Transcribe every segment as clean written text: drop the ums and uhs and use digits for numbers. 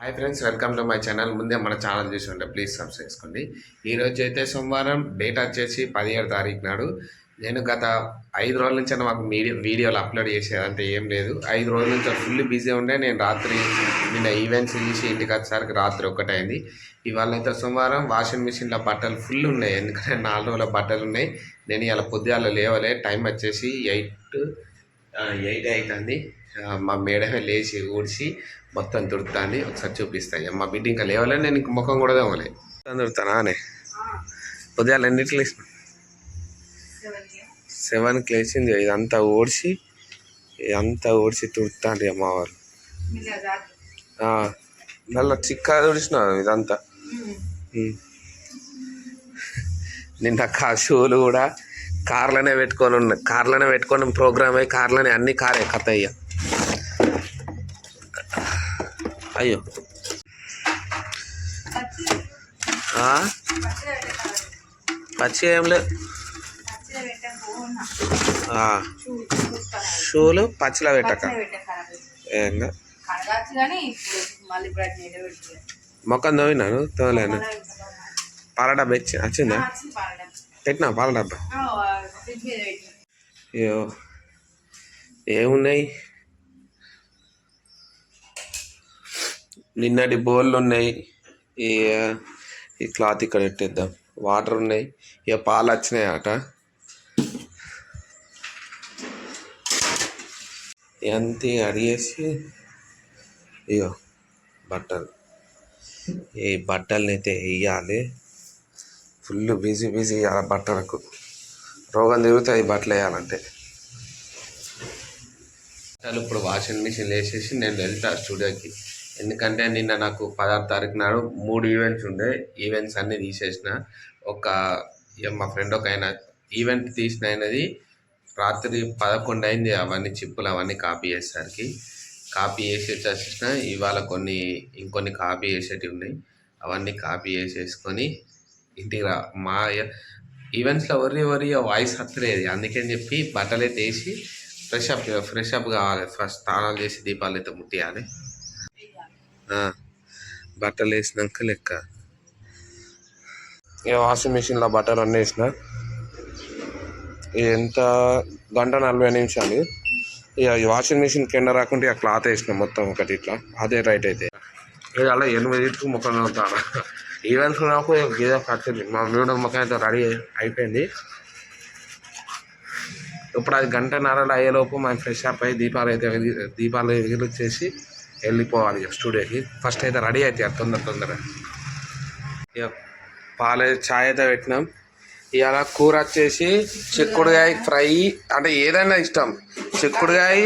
Hi friends, welcome to my channel. ముందే మన channel చూసి ఉంటే ప్లీజ్ సబ్స్క్రైబ్ చేసుకోండి. ఈరోజు అయితే సోమవారం, డేట్ వచ్చేసి 17 తారీఖు నాడు. నేను గత 5 రోజుల నుంచి మాకు వీడియోలు అప్లోడ్ చేసేదంటే ఏం లేదు. 5 రోజుల నుంచి ఫుల్ బిజీ ఉండే. నేను రాత్రి నిన్న ఈవెంట్స్ తీసి ఇంటికి వచ్చేసరికి రాత్రి ఒకటైంది. ఇవాళ అయితే సోమవారం వాషింగ్ మిషన్లో బట్టలు ఫుల్ ఉన్నాయి, ఎందుకంటే 4 రోజుల బట్టలు ఉన్నాయి. నేను ఇలా పొద్దుగాల లేవలే, టైం వచ్చేసి 8 అవుతుంది. మా మేడమే లేచి ఊడ్చి మొత్తం తుడుతుంది. ఒకసారి చూపిస్తాయి. మా బిడ్డ ఇంకా లేవలే, నేను ఇంక ముఖం కూడా తోమలే. తుడుతానా అనే పొద్దుగాల ఎన్నింటికి లేచిన? 7కి లేచింది. ఇదంతా ఊడ్చి తుడుతాండి అమ్మ వాళ్ళు. నల్ల చిక్క తుడిచిన ఇదంతా. నిన్న షూలు కూడా కార్లోనే పెట్టుకొని ప్రోగ్రామ్ అయ్యి కార్లోనే అన్ని కారే కథ అయ్యా. అయ్యో పచ్చి ఏం లేదు, షూలు పచ్చిలా పెట్టక ఏంగా మొక్కను తోవినాను, తోలేను. పాల డబ్బా వచ్చిందా? పెట్టినా పాల డబ్బా. అయ్యో ఏమున్నాయి, నిన్నటి బౌళ్ళు ఉన్నాయి. ఈ క్లాత్ ఇక్కడ పెట్టేద్దాం. వాటర్ ఉన్నాయి. ఇక పాలు వచ్చినాయి అట. ఎంత అడిగేసి ఇగో బట్టలు, ఈ బట్టలని అయితే వేయాలి. ఫుల్ బిజీ ఇవ్వాలి బట్టలకు. రోగం తిరుగుతాయి బట్టలు వేయాలంటే. బట్టలు ఇప్పుడు వాషింగ్ మిషన్ వేసేసి నేను వెళ్తా స్టూడియోకి. ఎందుకంటే నిన్న నాకు 16 తారీఖు నాడు 3 ఈవెంట్స్ ఉండే. ఈవెంట్స్ అన్నీ తీసేసిన. మా ఫ్రెండ్ ఒక ఆయన ఈవెంట్ తీసిన అయినది రాత్రి 11 అయింది. అవన్నీ చిప్పులు అవన్నీ కాపీ చేసేసరికి వచ్చేసిన. ఇవాళ ఇంకొన్ని కాపీ చేసేటివి ఉన్నాయి. అవన్నీ కాపీ చేసేసుకొని ఇంటికి మా ఈవెంట్స్లో వరి వాయిస్ హత్తలేదు. అందుకని చెప్పి బట్టలు అయితే వేసి ఫ్రెష్ అప్ కావాలి. ఫస్ట్ స్నానాలు చేసి దీపాలు అయితే ముట్టియాలి. బట్టలు వేసినాక లెక్క. ఇక వాషింగ్ మిషన్లో బట్టలు అన్నీ వేసిన. ఎంత 1:40 నిమిషాలు. ఇక ఈ వాషింగ్ మిషన్ కింద రాకుంటే ఇక క్లాత్ వేసిన మొత్తం ఒకటి ఇట్లా. అదే రైట్ అయితే ఇక అలా 8 ముఖం అవుతాను. ఈవెంట్స్ నాకు ఏదో పడుతుంది. మా వీడియో ముఖం అయితే రెడీ అయిపోయింది. ఇప్పుడు అది 1:30 అయ్యేలోపు మనం ఫ్రెష్ అప్ అయ్యి దీపాలు ఎగిరిచ్చేసి వెళ్ళిపోవాలి స్టూడియోకి. ఫస్ట్ అయితే రెడీ అవుతాయి తొందర. ఇక చాయ్ అయితే పెట్టినాం. ఇవాళ కూర వచ్చేసి చిక్కుడుకాయ ఫ్రై, అంటే ఏదైనా ఇష్టం. చిక్కుడుకాయ,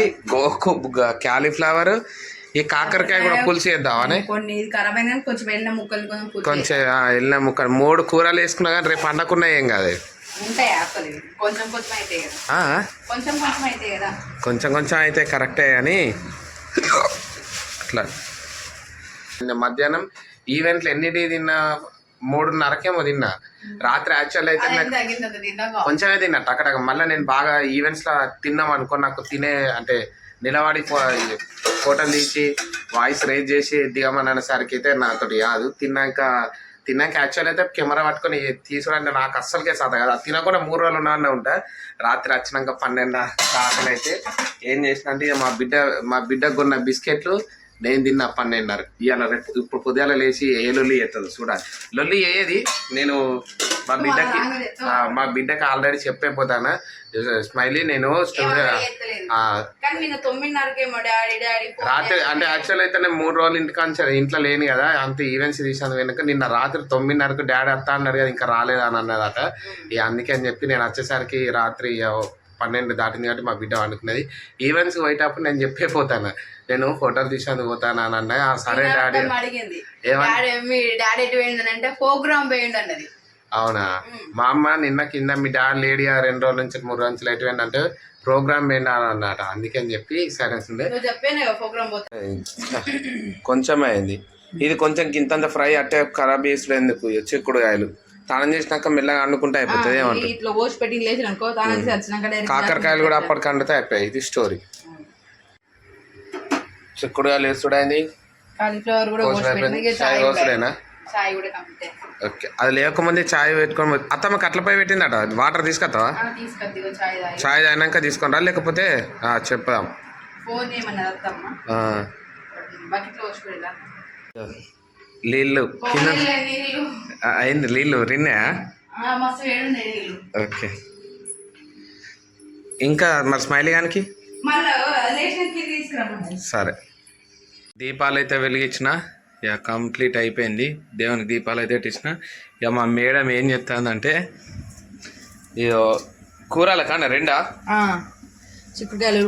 క్యాలీఫ్లవర్, ఈ కాకరకాయ కూడా పులుసు వేద్దామని కొంచెం వెళ్ళిన ముక్కలు 3 కూరలు వేసుకున్నా కానీ రేపు పండకున్నా ఏం కాదు. కొంచెం అయితే కరెక్టే కానీ అట్లా. మధ్యాహ్నం ఈవెంట్లు ఎన్నిటి తిన్నా? 3:30కేమో తిన్నా. రాత్రి యాక్చువల్ అయితే కొంచెమే తిన్నా టకటక. మళ్ళీ నేను బాగా ఈవెంట్స్లో తిన్నాం అనుకో, నాకు అంటే నిలబడి ఫోటోలు తీసి వాయిస్ రేజ్ చేసి దిగమనేసరికి అయితే నాతోటి కాదు. తిన్నాక యాక్చువల్ అయితే కెమెరా పట్టుకొని తీసుకుంటే నాకు అస్సలకే సాధ కదా. తినకుండా 3 రోజులు ఉన్నానే ఉంటా. రాత్రి వచ్చినాక 12 ఆకలి అయితే ఏం చేసిన అంటే మా బిడ్డకు కొన్న బిస్కెట్లు నేను తిన్నా 12:30. ఇవాళ రేపు ఇప్పుడు పొద్దుగాల లేచి ఏ లొల్లి చేస్తుంది చూడాలి. లొల్లి అయ్యేది నేను మా బిడ్డకి ఆల్రెడీ చెప్పైపోతాను. స్మైలీ నేను రాత్రి అంటే యాక్చువల్ అయితే నేను 3 రోజులు ఇంట్లో లేని కదా. అంత ఈవెంట్స్ తీసాను వెనుక. నిన్న రాత్రి 9:30కు డాడీ వస్తా అన్నారు కదా, ఇంకా రాలేదని అన్నదట. ఇక అందుకే అని చెప్పి నేను వచ్చేసరికి రాత్రి 12 దాటింది కాబట్టి మా బిడ్డ అనుకున్నది. ఈవెంట్స్కి పోయేటప్పుడు నేను చెప్పైపోతాను, నేను ఫోటోలు తీసేందుకు పోతాను అని అన్న. సరే డాడీ అవునా? మా అమ్మ నిన్న కింద మీ డాడీ లేడీ 2 రోజుల నుంచి 3 రోజుల నుంచి ఎటు అంటే ప్రోగ్రామ్ పోయినా అన్నమాట. అందుకని చెప్పి సరే ఉండే. కొంచెం అయింది. ఇది కొంచెం కింతంత ఫ్రై అట్టే ఖరాబ్ చేసుడు ఎందుకు? చిక్కుడుకాయలు స్నానం చేసినాక మెల్లగా వండుకుంటే అయిపోతుంది. కాకరకాయలు కూడా అప్పటికి వండితే అయిపోయాయి. ఇది స్టోరీ. చిక్కుడుకాయలు వేస్తుడైంది, కాలీఫ్లవర్ కూడా చాయ్ కోసడేనా? చాయ్ కూడా కంప్లీట్. ఓకే, అది లేకముందే చాయ్ పెట్టుకొని అత్తమ్మ కట్లపై పెట్టిందట. వాటర్ తీసుకొస్తావా? తీసుకొద్ది చాయ్ చాయ్ తాగినాక తీసుకొని రా, లేకపోతే చెప్దాం. ఫోన్ చేయమన్నది అత్తమ్మ. బకెట్లో వచ్చి నీళ్ళు అయింది, నీళ్ళు రిన్నాయా? మస్తు వేడున్నాయి నీళ్ళు. ఓకే, ఇంకా మరి స్మైలీ గానికి సరే. దీపాలు అయితే వెలిగించిన, ఇక కంప్లీట్ అయిపోయింది. దేవునికి దీపాలు అయితే ఇచ్చిన. ఇక మా మేడం ఏం చెప్తుందంటే, ఇక కూరల కానీ రెండా చిక్కుడుకాయలు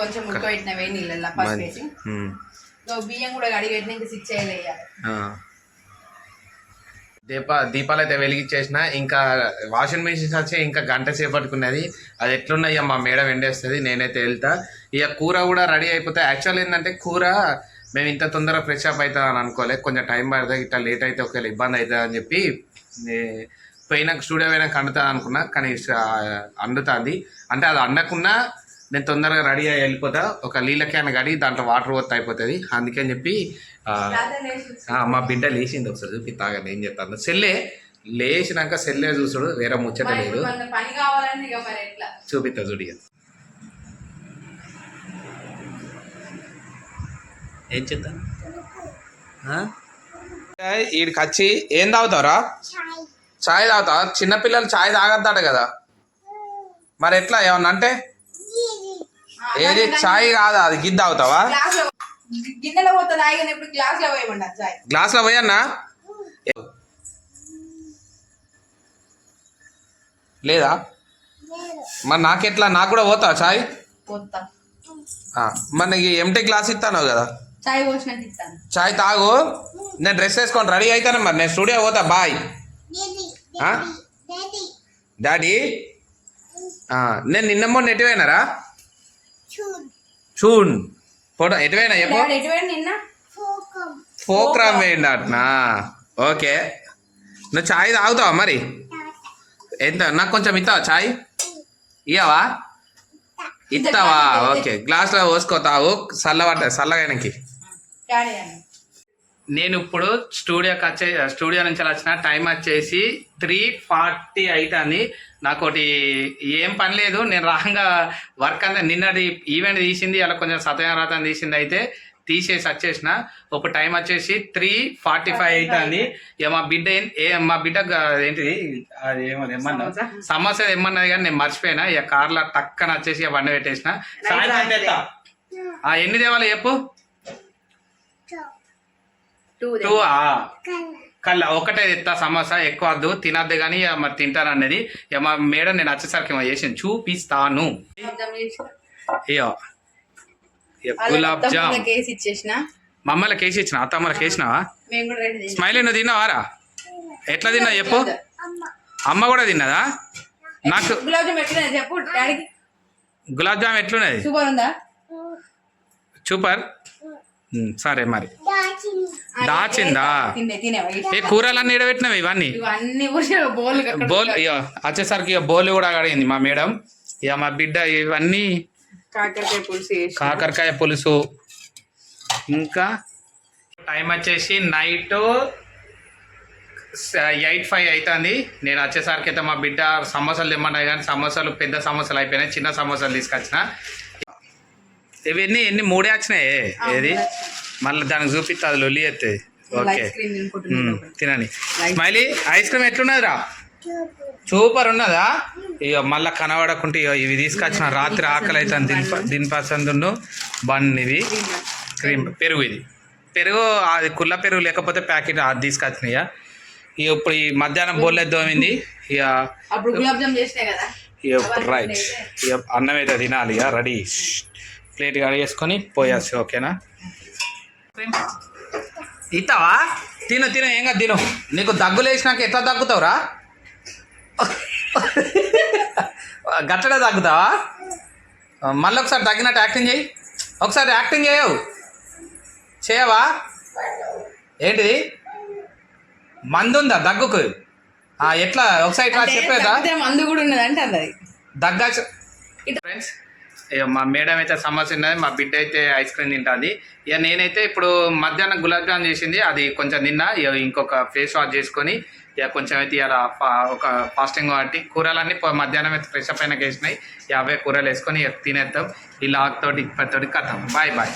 కొంచెం ఉడకబెట్టిన వేడి నీళ్ళ పసుపు వేసి బియ్యం కూడా కడిగి పెట్టిన ఇంకా 6 వేయాలి. దీపాలు అయితే వెలిగించేసిన. ఇంకా వాషింగ్ మెషిన్స్ వచ్చి ఇంకా గంట సేపట్టుకున్నది. అది ఎట్లున్నాయి మా మేడం ఎండేస్తుంది, నేనైతే వెళ్తా. ఇక కూర కూడా రెడీ అయిపోతాయి. యాక్చువల్ ఏంటంటే కూర మేము ఇంత తొందరగా ఫ్రెష్ అప్ అవుతుంది అని అనుకోలేదు. కొంచెం టైం పడుతుంది, ఇట్లా లేట్ అయితే ఒకవేళ ఇబ్బంది అవుతుంది అని చెప్పి పోయినాక స్టూడియో పోయినాక వండుతుంది అనుకున్నా. కానీ వండుతుంది అంటే అది వండకున్నా నేను తొందరగా రెడీ అయ్యి వెళ్ళిపోతా. ఒక నీళ్ళ క్యాన్ కడి దాంట్లో వాటర్ పోతే అయిపోతుంది. అందుకని చెప్పి మా బిడ్డ లేచింది. ఒకసారి చూపి తాగండి ఏం చెప్తాను. సెల్లే లేచినాక సెల్లే చూసుడు, వేరే ముచ్చట లేదు. చూపిస్తా చూడిగా ఏం చెప్తాను. వీడికి వచ్చి ఏం తాగుతావురా? చాయ్ తాగుతావా? చిన్నపిల్లలు చాయ్ తాగద్దాట కదా, మరి ఎట్లా ఏమన్నా అంటే ఏది చాయ్ కాదా? అది గిద్ద అవుతావా? గ్లాస్ లో పోయన్నా లేదా? మరి నాకెట్లా? నాకు కూడా పోతా చాయ్. మరి నీకు ఎంటీ గ్లాస్ ఇస్తాను కదా, చాయ్ తాగు. నేను డ్రెస్ వేసుకొని రెడీ అవుతాను. మరి నేను స్టూడియో పోతా. Bye daddy. నేను నిన్న మొన్న ఎటువైనారా? చూన్ ఫోటో ఎటువైనా చెప్పు. ఫోక్రామ్ వేయండి అట్నా? ఓకే, నువ్వు చాయ్ తాగుతావా? మరి ఎంత నాకు కొంచెం ఇస్తావా? చాయ్ ఇయ్యవా? ఇస్తావా? ఓకే, గ్లాస్లో పోసుకోతావు. చల్లగానికి. నేను ఇప్పుడు స్టూడియో నుంచి వచ్చిన టైం వచ్చేసి 3:40 అవుతుంది. నాకు ఒకటి ఏం పని లేదు. నేను రాగా వర్క్ అంతా నిన్నటి ఈవెంట్ తీసింది, అలా కొంచెం సత్యనారాయణ తీసింది, అయితే తీసేసి వచ్చేసిన. ఒక టైం వచ్చేసి 3:45 అవుతుంది. ఇక మా బిడ్డ ఏంటిది అది ఏమన్నా సమస్య ఏమన్నది కానీ నేను మర్చిపోయినా. ఇక కార్లో టక్కన వచ్చేసి ఇక బండి పెట్టేసిన. ఎన్ని తేవాలి చెప్పు? 2 కల్లా ఒకటే తెస్తా. సమోసా ఎక్కువ వద్దు, తినద్దు కానీ మరి తింటాను అన్నది. ఇక మా మేడం నేను వచ్చేసరికి ఏమో చేసి చూపిస్తాను. అయ్యో గులాబ్ జామ్ మమ్మల్ని కేసి ఇచ్చిన, అత్తమ్మలకి వేసినావా? స్మైలీ నువ్వు తిన్నావారా? ఎట్లా తిన్నా చెప్పు. అమ్మ కూడా తిన్నదా? నాకు గులాబ్ జామ్ ఎట్లున్నది? సూపర్. సరే మరి దాచిందా? ఏ కూరలన్నీ ఎడబెట్టినవి ఇవన్నీ బోల్. ఇక వచ్చేసరికి ఇక బోల్ కూడా అడిగింది మా మేడం. ఇక మా బిడ్డ ఇవన్నీ కాకరకాయ పులుసు. ఇంకా టైం వచ్చేసి నైట్ 8:05 అవుతుంది. నేను వచ్చేసరికి అయితే మా బిడ్డ సమోసాలు తెమ్మన్నాయి కానీ సమోసాలు పెద్ద సమోసాలు అయిపోయినాయి. చిన్న సమోసాలు తీసుకొచ్చిన. ఇవన్నీ ఎన్ని 3 వచ్చినాయి. ఏది మళ్ళీ దానికి చూపిస్తా, అది లొల్లి ఎత్తది. ఓకే తినండి. స్మైలీ ఐస్ క్రీమ్ ఎట్లున్నదిరా? సూపర్ ఉన్నదా? ఇక మళ్ళీ కనబడకుంటే ఇవి తీసుకొచ్చిన. రాత్రి ఆకలి అవుతుంది. దినిపసందుండు బన్ ఇది క్రీమ్ పెరుగు. ఇది పెరుగు అది కుల్ల పెరుగు లేకపోతే ప్యాకెట్ అది తీసుకొచ్చినాయి. ఇక ఇప్పుడు ఈ మధ్యాహ్నం బోర్లేదు తోమింది. ఇక రైట్ ఇక అన్నం అయితే తినాలి. ఇక రెడీ ప్లేట్ కడిగేసుకొని పోయాల్సి. ఓకేనా? ఇస్తావా? తిను ఏం కాదు తిను. నీకు దగ్గులు వేసినాక ఎట్లా దగ్గుతావురా? గట్టడే తగ్గుతావా? మళ్ళీ ఒకసారి తగ్గినట్టు యాక్టింగ్ చేయి. ఒకసారి యాక్టింగ్ చేయవా? ఏంటిది మందు ఉందా దగ్గుకు? ఎట్లా ఒకసారి ఇట్లా చెప్పేదా? మందు కూడా ఉన్నదంటే అన్నది దగ్గా. ఫ్రెండ్స్ ఇక మా మేడం అయితే సమస్య ఉన్నది, మా బిడ్డ అయితే ఐస్ క్రీమ్ తింటుంది. ఇక నేనైతే ఇప్పుడు మధ్యాహ్నం గులాబ్ జామ్ చేసింది అది కొంచెం తిన్నా. ఇక ఇంకొక ఫేస్ వాష్ చేసుకొని ఇక కొంచెం అయితే ఇలా ఒక ఫాస్టింగ్ కాబట్టి కూరలన్నీ మధ్యాహ్నం అయితే ఫ్రెష్ అప్ అయినాక వేసినాయి. అవే కూరలు వేసుకొని ఇక తినేద్దాం. ఈ లాగ్ తోటి ఇప్పటితోటి కథం. Bye bye.